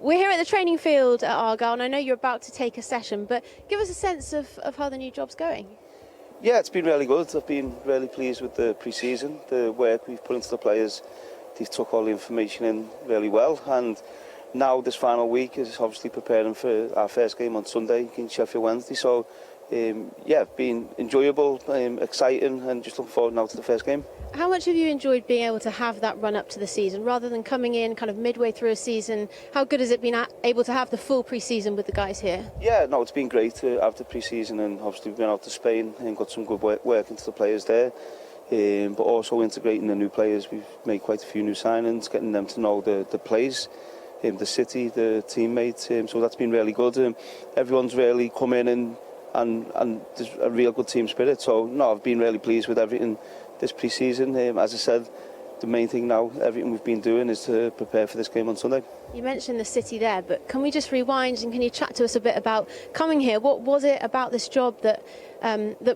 We're here at the training field at Argyle, and I know you're about to take a session, but give us a sense of how the new job's going. Yeah, it's been really good. I've been really pleased with the pre-season, the work we've put into the players. They've took all the information in really well, and now this final week is obviously preparing for our first game on Sunday against Sheffield Wednesday. So yeah, been enjoyable, exciting, and just looking forward now to the first game. How much have you enjoyed being able to have that run up to the season rather than coming in kind of midway through a season? How good has it been able to have the full pre-season with the guys here? Yeah, no, it's been great to have the pre-season, and obviously we've been out to Spain and got some good work into the players there. But also integrating the new players. We've made quite a few new signings, getting them to know the place, the city, the teammates. So that's been really good. Everyone's really come in and there's a real good team spirit. So no, I've been really pleased with everything this pre-season. As I said, the main thing now, everything we've been doing is to prepare for this game on Sunday. You mentioned the city there, but can we just rewind and can you chat to us a bit about coming here? What was it about this job that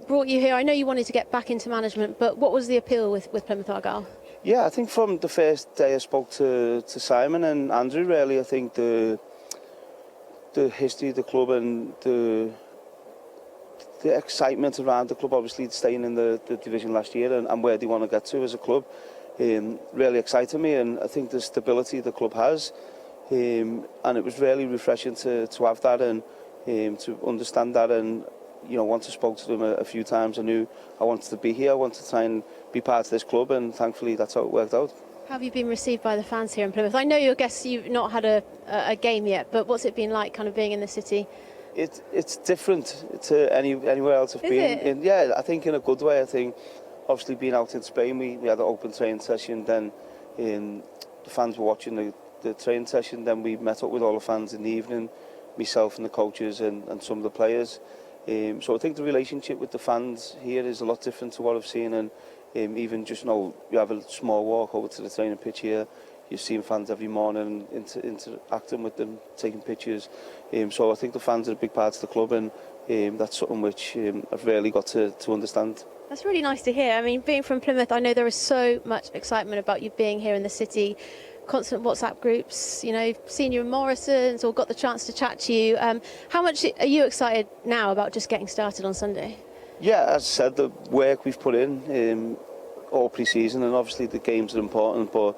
brought you here? I know you wanted to get back into management, but what was the appeal with Plymouth Argyle? Yeah, I think from the first day I spoke to Simon and Andrew, really, I think the history of the club and the excitement around the club, obviously staying in the division last year and where they want to get to as a club, really excited me, and I think the stability the club has, and it was really refreshing to have that and to understand that. And you know, once I spoke to them a few times, I knew I wanted to be here. I wanted to try and be part of this club, and thankfully that's how it worked out. How have you been received by the fans here in Plymouth? I know you've not had a game yet, but what's it been like kind of being in the city? It's different to anywhere else I've been. Yeah, I think in a good way. I think obviously being out in Spain, we had an open training session. Then the fans were watching the training session. Then we met up with all the fans in the evening, myself and the coaches and some of the players. So I think the relationship with the fans here is a lot different to what I've seen. And even just you have a small walk over to the training pitch here. You've seen fans every morning interacting with them, taking pictures. So I think the fans are a big part of the club, and that's something which I've really got to understand. That's really nice to hear. I mean, being from Plymouth, I know there is so much excitement about you being here in the city. Constant WhatsApp groups, you know, seen you in Morrison's or got the chance to chat to you. How much are you excited now about just getting started on Sunday? Yeah, as I said, the work we've put in all pre-season, and obviously the games are important, but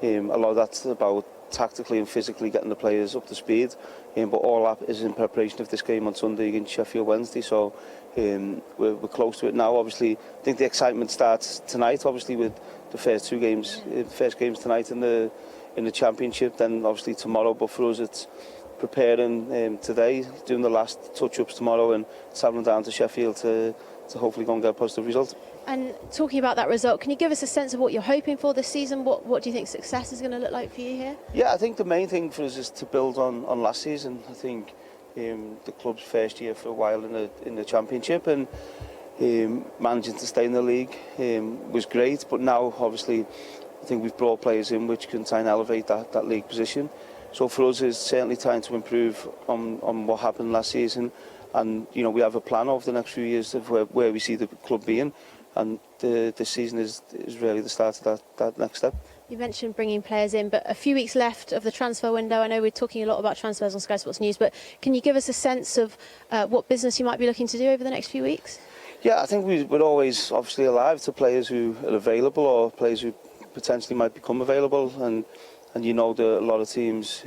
a lot of that's about tactically and physically getting the players up to speed. But all that is in preparation of this game on Sunday against Sheffield Wednesday. So we're close to it now. Obviously, I think the excitement starts tonight. Obviously, with the first two games, first games tonight in the Championship. Then obviously tomorrow. But for us, it's preparing today, doing the last touch-ups tomorrow, and travelling down to Sheffield to hopefully go and get a positive result. And talking about that result, can you give us a sense of what you're hoping for this season? What do you think success is going to look like for you here? Yeah, I think the main thing for us is to build on last season. I think the club's first year for a while in the Championship, and managing to stay in the league was great. But now, obviously, I think we've brought players in which can try and elevate that league position. So for us, it's certainly trying to improve on what happened last season. And you know, we have a plan over the next few years of where we see the club being. And this season is really the start of that next step. You mentioned bringing players in, but a few weeks left of the transfer window. I know we're talking a lot about transfers on Sky Sports News, but can you give us a sense of what business you might be looking to do over the next few weeks? Yeah, I think we're always obviously alive to players who are available or players who potentially might become available. And you know that a lot of teams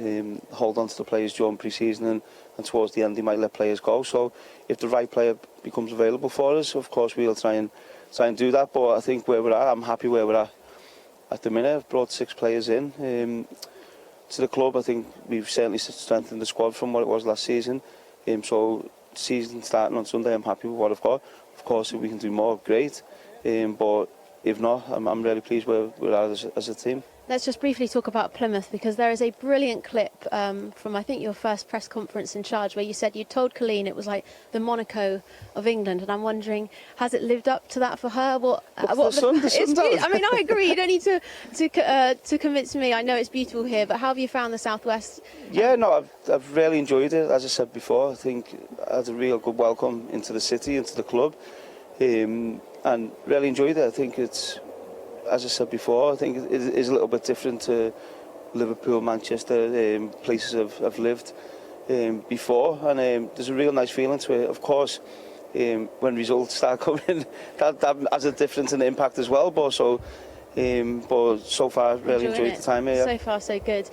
hold on to the players during pre-season and towards the end they might let players go. So if the right player becomes available for us, of course we'll try and do that. But I think where we're at, I'm happy where we're at the minute. I've brought 6 players in to the club. I think we've certainly strengthened the squad from what it was last season. So season starting on Sunday, I'm happy with what I've got. Of course, if we can do more, great. But if not, I'm really pleased where we're at as a team. Let's just briefly talk about Plymouth, because there is a brilliant clip from, I think, your first press conference in charge where you said you told Colleen it was like the Monaco of England, and I'm wondering, has it lived up to that for her? The sun's out. I mean, I agree. You don't need to convince me. I know it's beautiful here, but how have you found the Southwest? Yeah, no, I've really enjoyed it. As I said before, I think I had a real good welcome into the city, into the club, and really enjoyed it. I think it's, as I said before, I think it is a little bit different to Liverpool, Manchester, places I've lived before, and there's a real nice feeling to it. Of course, when results start coming, that has a difference and impact as well. But so far, really enjoyed the time here. So far, so good.